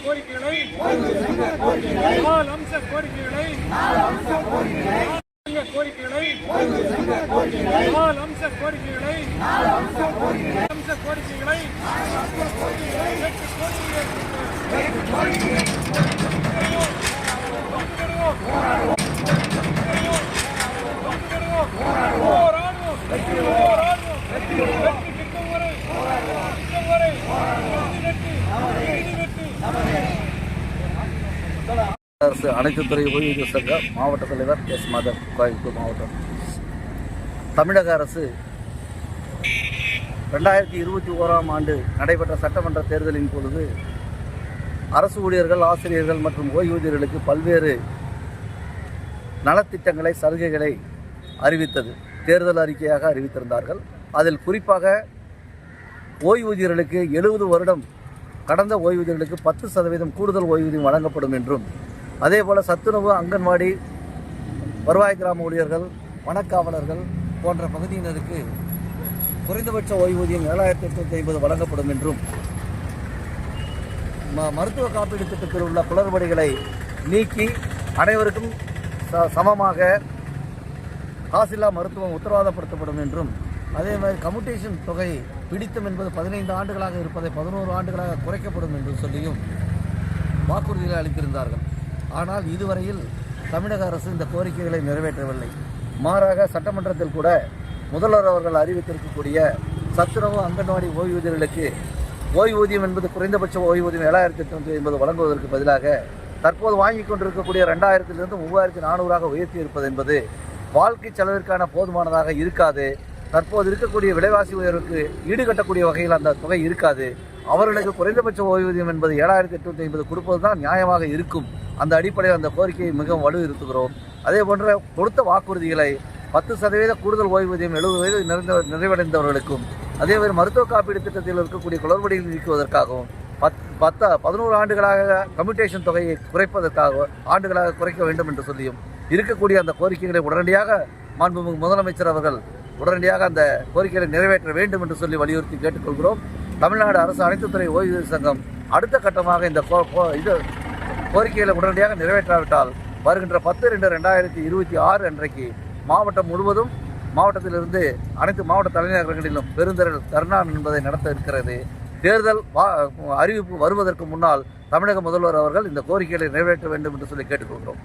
கோரிக்கைகளை அரசு அனைத்து துறை ஓய்வூதிய சங்க மாவட்ட தலைவர் எஸ் மதன், கோயம்புத்தூர் மாவட்டம். தமிழக அரசு 2021ஆம் ஆண்டு நடைபெற்ற சட்டமன்ற தேர்தலின் பொழுது அரசு ஊழியர்கள், ஆசிரியர்கள் மற்றும் ஓய்வூதியர்களுக்கு பல்வேறு நலத்திட்டங்களை, சலுகைகளை அறிவித்தது. தேர்தல் அறிக்கையாக அறிவித்திருந்தார்கள். அதில் குறிப்பாக ஓய்வூதியர்களுக்கு 70 வருடம் கடந்த ஓய்வூதியர்களுக்கு 10% கூடுதல் ஓய்வூதியம் வழங்கப்படும் என்றும், அதேபோல் சத்துணவு, அங்கன்வாடி, வருவாய் கிராம ஊழியர்கள், வனக்காவலர்கள் போன்ற பகுதியினருக்கு குறைந்தபட்ச ஓய்வூதியம் 7,850 வழங்கப்படும் என்றும், மருத்துவ காப்பீடு திட்டத்தில் உள்ள குளறுபடிகளை நீக்கி அனைவருக்கும் சமமாக காசில்லா மருத்துவம் உத்தரவாதப்படுத்தப்படும் என்றும், அதே மாதிரி கம்யூட்டேஷன் தொகை பிடித்தம் என்பது 15 ஆண்டுகளாக இருப்பதை 11 ஆண்டுகளாக குறைக்கப்படும் என்று சொல்லியும் வாக்குறுதிகளை அளித்திருந்தார்கள். ஆனால் இதுவரையில் தமிழக அரசு இந்த கோரிக்கைகளை நிறைவேற்றவில்லை. மாறாக சட்டமன்றத்தில் கூட முதல்வர் அவர்கள் அறிவித்திருக்கக்கூடிய சத்துணவு, அங்கன்வாடி ஓய்வூதியர்களுக்கு ஓய்வூதியம் என்பது குறைந்தபட்ச ஓய்வூதியம் 7,850 வழங்குவதற்கு பதிலாக தற்போது வாங்கிக் கொண்டிருக்கக்கூடிய 2000 3,400 உயர்த்தி இருப்பது என்பது வாழ்க்கை செலவிற்கான போதுமானதாக இருக்காது. தற்போது இருக்கக்கூடிய விலைவாசி உயர்வுக்கு ஈடுகட்டக்கூடிய வகையில் அந்த தொகை இருக்காது. அவர்களுக்கு குறைந்தபட்ச ஓய்வூதியம் என்பது 7,850 கொடுப்பது தான் நியாயமாக இருக்கும். அந்த அடிப்படையில் அந்த கோரிக்கையை மிகவும் வலுப்படுத்துகிறோம். அதே போன்ற கொடுத்த வாக்குறுதிகளை 10% கூடுதல் ஓய்வூதியம் 70 வயது நிறைவடைந்தவர்களுக்கும், அதேமாதிரி மருத்துவ காப்பீடு திட்டத்தில் இருக்கக்கூடிய குளறுபடிகளை நீக்குவதற்காகவும், 11 ஆண்டுகளாக கம்யூட்டேஷன் தொகையை குறைப்பதற்காக ஆண்டுகளாக குறைக்க வேண்டும் என்று சொல்லியும் இருக்கக்கூடிய அந்த கோரிக்கைகளை உடனடியாக மாண்புமிகு முதலமைச்சர் அவர்கள் உடனடியாக அந்த கோரிக்கைகளை நிறைவேற்ற வேண்டும் என்று சொல்லி வலியுறுத்தி கேட்டுக்கொள்கிறோம். தமிழ்நாடு அரசு அனைத்து துறை ஓய்வூதிய சங்கம் அடுத்த கட்டமாக இந்த கோரிக்கைகளை உடனடியாக நிறைவேற்றாவிட்டால் வருகின்ற 10/2/2026 அன்றைக்கு மாவட்டம் முழுவதும், மாவட்டத்திலிருந்து அனைத்து மாவட்ட தலைநகரங்களிலும் பெருந்திரள் தர்ணா என்பதை நடத்த இருக்கிறது. தேர்தல் அறிவிப்பு வருவதற்கு முன்னால் தமிழக முதல்வர் அவர்கள் இந்த கோரிக்கைகளை நிறைவேற்ற வேண்டும் என்று சொல்லி கேட்டுக்கொள்கிறோம்.